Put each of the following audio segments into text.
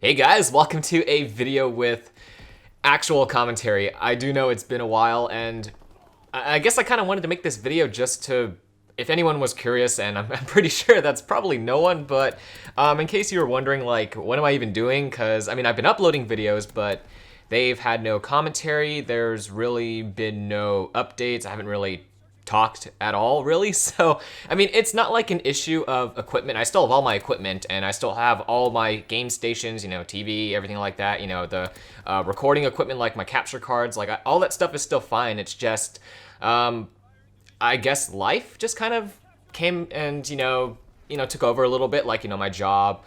Hey guys, welcome to a video with actual commentary. I do know it's been a while, and I guess I kind of wanted to make this video just to, if anyone was curious, and I'm pretty sure that's probably no one, but in case you were wondering, like, what am I even doing? Because, I mean, I've been uploading videos, but they've had no commentary. There's really been no updates. I haven't really talked at all, really. So, I mean, it's not like an issue of equipment. I still have all my equipment, and I still have all my game stations, TV, everything like that, the recording equipment, like my capture cards, like all that stuff is still fine. It's just, I guess life just kind of came and, took over a little bit, like, my job,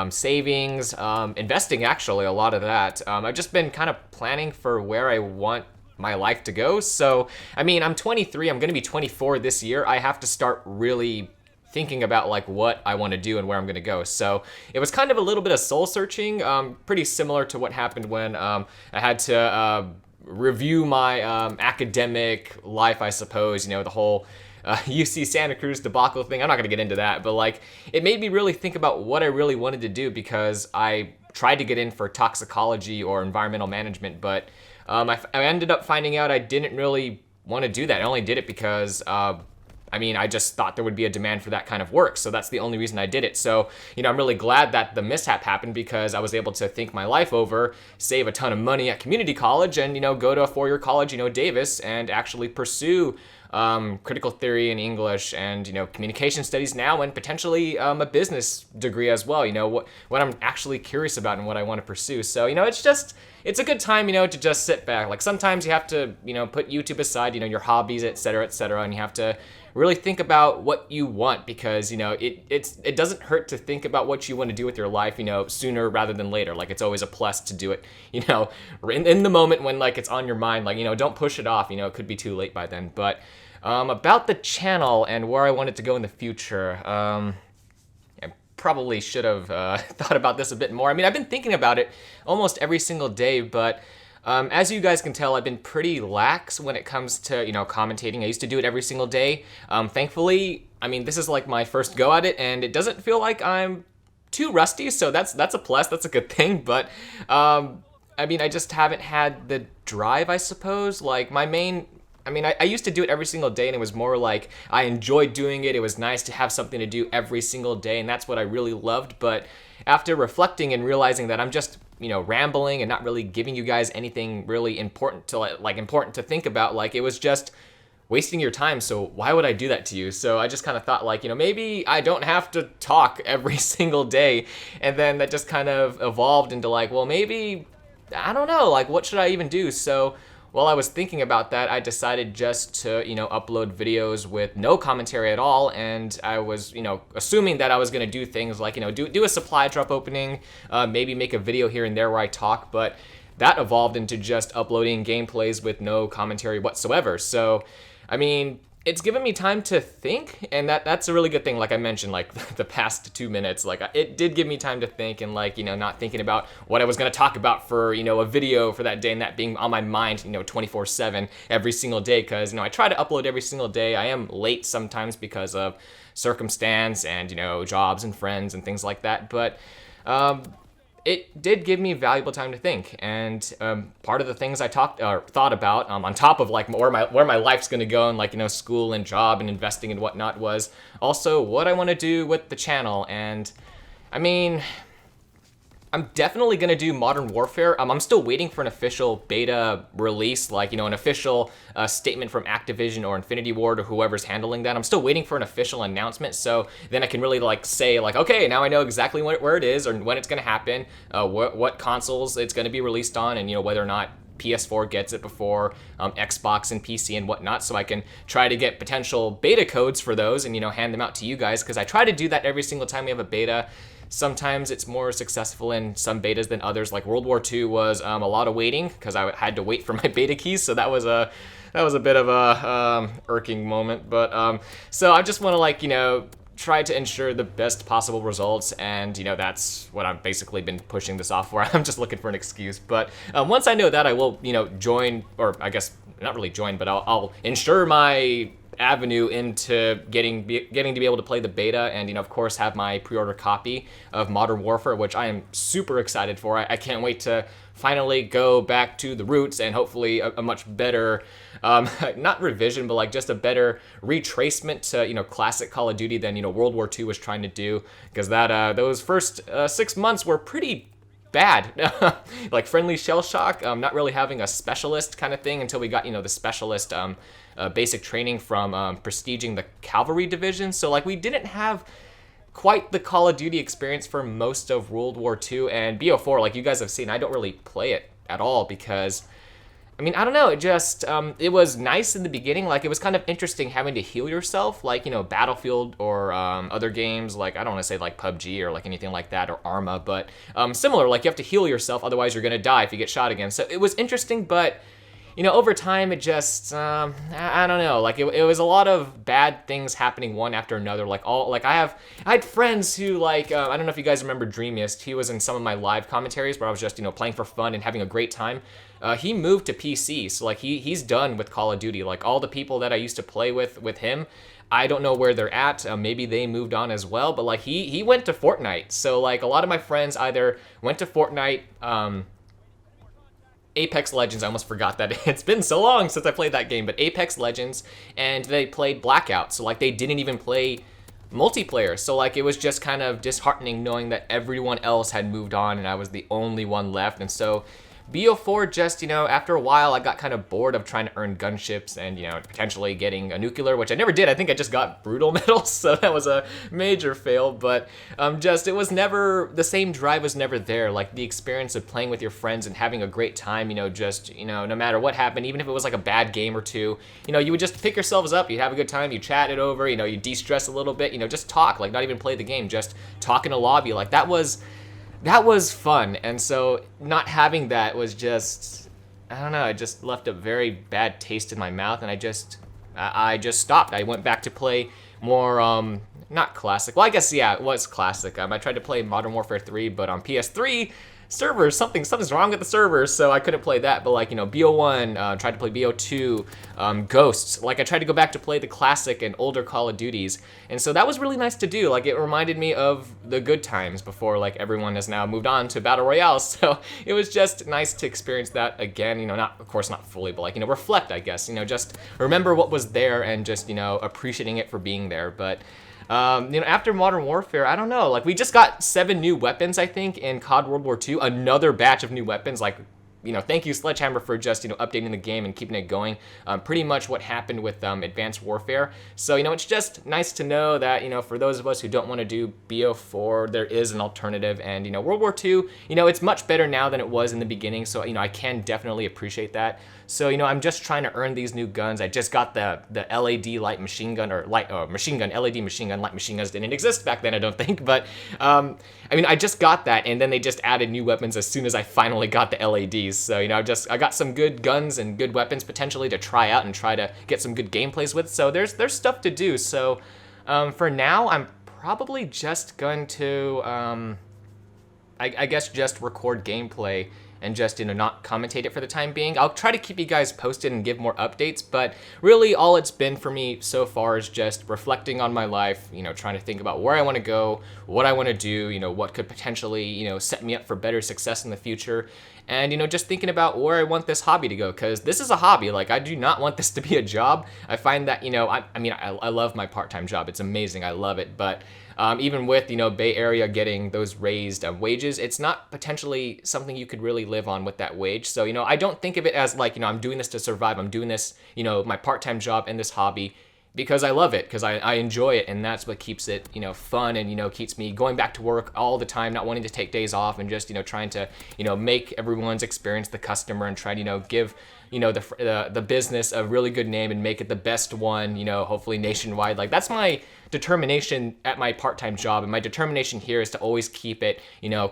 savings, investing, actually, a lot of that. I've just been kind of planning for where I want my life to go. So, I mean, I'm 23, I'm gonna be 24 this year. I have to start really thinking about like what I want to do and where I'm gonna go. So it was kind of a little bit of soul searching, pretty similar to what happened when I had to review my academic life, I suppose, the whole UC Santa Cruz debacle thing. I'm not gonna get into that, but like it made me really think about what I really wanted to do, because I tried to get in for toxicology or environmental management, but I ended up finding out I didn't really want to do that. I only did it because, I just thought there would be a demand for that kind of work. So that's the only reason I did it. So, I'm really glad that the mishap happened, because I was able to think my life over, save a ton of money at community college, and, go to a four-year college, Davis, and actually pursue critical theory in English and, communication studies now, and potentially a business degree as well, what I'm actually curious about and what I want to pursue. So, it's a good time, to just sit back. Like sometimes you have to, put YouTube aside, your hobbies, et cetera, and you have to really think about what you want, because, it doesn't hurt to think about what you want to do with your life, sooner rather than later. Like it's always a plus to do it, in the moment when like it's on your mind, like, don't push it off, it could be too late by then. But about the channel and where I want it to go in the future, I probably should have thought about this a bit more. I mean, I've been thinking about it almost every single day, but as you guys can tell, I've been pretty lax when it comes to, commentating. I used to do it every single day. Thankfully, I mean, this is like my first go at it, and it doesn't feel like I'm too rusty, so that's a plus, that's a good thing. But I just haven't had the drive, I suppose. Like I used to do it every single day, and it was more like I enjoyed doing it. It was nice to have something to do every single day, and that's what I really loved. But after reflecting and realizing that I'm just, rambling and not really giving you guys anything really important to think about, like it was just wasting your time. So why would I do that to you? So I just kind of thought like, maybe I don't have to talk every single day. And then that just kind of evolved into like, well, maybe, I don't know, like what should I even do? So while I was thinking about that, I decided just to, upload videos with no commentary at all. And I was, assuming that I was gonna do things like, do a supply drop opening, maybe make a video here and there where I talk, but that evolved into just uploading gameplays with no commentary whatsoever. So, I mean, it's given me time to think, and that's a really good thing. Like I mentioned, like the past 2 minutes, like it did give me time to think, and like, not thinking about what I was gonna talk about for, a video for that day, and that being on my mind, 24/7 every single day. Cause, I try to upload every single day. I am late sometimes because of circumstance and, jobs and friends and things like that. But, it did give me valuable time to think, and part of the things I thought about, on top of like where my life's gonna go, and like school and job and investing and whatnot, was also what I want to do with the channel. And I mean, I'm definitely gonna do Modern Warfare. I'm still waiting for an official beta release, like an official statement from Activision or Infinity Ward or whoever's handling that. I'm still waiting for an official announcement, so then I can really like say like, okay, now I know exactly where it is, or when it's gonna happen, what consoles it's gonna be released on, and whether or not PS4 gets it before Xbox and PC and whatnot, so I can try to get potential beta codes for those and hand them out to you guys, because I try to do that every single time we have a beta. Sometimes it's more successful in some betas than others. Like World War II was a lot of waiting, because I had to wait for my beta keys, so that was a bit of a irking moment. But so I just want to like try to ensure the best possible results, and that's what I've basically been pushing this off for. I'm just looking for an excuse. But once I know that, I will join, or I guess not really join, but I'll ensure my avenue into getting to be able to play the beta, and of course have my pre-order copy of Modern Warfare, which I am super excited for. I can't wait to finally go back to the roots and hopefully a much better not revision, but like just a better retracement to classic Call of Duty than World War II was trying to do, because that those first 6 months were pretty bad. Like friendly shell shock, not really having a specialist kind of thing until we got the specialist basic training from prestiging the cavalry division. So like we didn't have quite the Call of Duty experience for most of World War II. And BO4, like you guys have seen, I don't really play it at all because I don't know, it just, it was nice in the beginning. Like, it was kind of interesting having to heal yourself, like, Battlefield or other games, like, I don't want to say, like, PUBG or, like, anything like that, or Arma, but similar, like, you have to heal yourself, otherwise you're going to die if you get shot again. So it was interesting, but, over time, it just, I don't know, like, it was a lot of bad things happening one after another, like, I had friends who, like, I don't know if you guys remember Dreamiest. He was in some of my live commentaries where I was just, playing for fun and having a great time. He moved to PC, so like he's done with Call of Duty. Like all the people that I used to play with him, I don't know where they're at. Maybe they moved on as well, but like he went to Fortnite. So like a lot of my friends either went to Fortnite, Apex Legends, I almost forgot that. It's been so long since I played that game, but Apex Legends, and they played Blackout. So like they didn't even play multiplayer. So like it was just kind of disheartening knowing that everyone else had moved on and I was the only one left. And so BO4 just, after a while I got kind of bored of trying to earn gunships and, potentially getting a nuclear, which I never did. I think I just got brutal medals, so that was a major fail, but it was never, the same drive was never there. Like the experience of playing with your friends and having a great time, no matter what happened, even if it was like a bad game or two, you would just pick yourselves up, you'd have a good time, you chat it over, you de-stress a little bit, just talk, like not even play the game, just talk in a lobby. Like that was fun. And so not having that was just, I don't know, it just left a very bad taste in my mouth, and I just stopped. I went back to play more, not classic. Well, I guess, yeah, it was classic. I tried to play Modern Warfare 3, but on PS3, servers, something's wrong with the servers, so I couldn't play that. But like, BO1, tried to play BO2, Ghosts. Like I tried to go back to play the classic and older Call of Duties, and so that was really nice to do. Like it reminded me of the good times before like everyone has now moved on to Battle Royale. So it was just nice to experience that again. Not, of course, not fully, but like, reflect, I guess. Just remember what was there and just, appreciating it for being there. But after Modern Warfare, I don't know, like we just got 7 new weapons, I think, in COD World War II, another batch of new weapons. Like, thank you Sledgehammer for just, updating the game and keeping it going. Pretty much what happened with Advanced Warfare. So, it's just nice to know that, for those of us who don't want to do BO4, there is an alternative. And, World War II, it's much better now than it was in the beginning. So, I can definitely appreciate that. So, I'm just trying to earn these new guns. I just got the LAD light machine gun, or machine gun, LED machine gun. Light machine guns didn't exist back then, I don't think. But, I just got that, and then they just added new weapons as soon as I finally got the LADs. So, I got some good guns and good weapons potentially to try out and try to get some good gameplays with. So there's stuff to do. So for now, I'm probably just going to, I guess, just record gameplay and just, not commentate it for the time being. I'll try to keep you guys posted and give more updates, but really all it's been for me so far is just reflecting on my life, trying to think about where I want to go, what I want to do, what could potentially, set me up for better success in the future. And, just thinking about where I want this hobby to go, because this is a hobby. Like, I do not want this to be a job. I find that, I love my part-time job. It's amazing. I love it. But even with, Bay Area getting those raised wages, it's not potentially something you could really live on with that wage. So, I don't think of it as like, I'm doing this to survive. I'm doing this, my part-time job and this hobby because I love it, because I enjoy it, and that's what keeps it, fun, and, keeps me going back to work all the time, not wanting to take days off, and just, trying to, make everyone's experience the customer and try to, give, the business a really good name and make it the best one, hopefully nationwide. Like, that's my determination at my part-time job, and my determination here is to always keep it,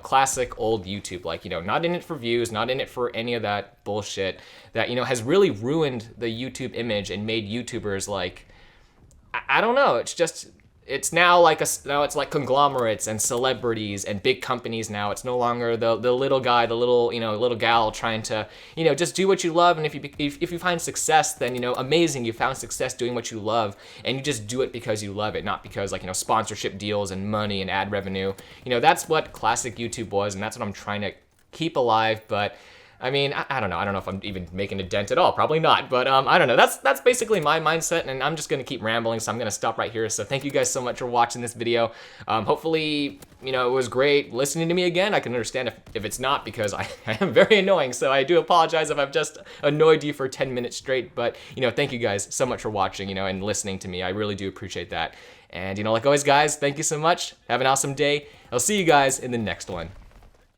classic old YouTube, like, not in it for views, not in it for any of that bullshit that, has really ruined the YouTube image and made YouTubers like, I don't know, it's just, it's now like now it's like conglomerates and celebrities and big companies now. It's no longer the little guy, the little, little gal trying to, just do what you love. And if you find success, then, amazing, you found success doing what you love, and you just do it because you love it, not because like, sponsorship deals and money and ad revenue. That's what classic YouTube was, and that's what I'm trying to keep alive. But I mean, I don't know. I don't know if I'm even making a dent at all. Probably not. But I don't know. That's basically my mindset, and I'm just gonna keep rambling. So I'm gonna stop right here. So thank you guys so much for watching this video. Hopefully, it was great listening to me again. I can understand if it's not, because I am very annoying. So I do apologize if I've just annoyed you for 10 minutes straight. But thank you guys so much for watching. And listening to me. I really do appreciate that. And like always, guys, thank you so much. Have an awesome day. I'll see you guys in the next one.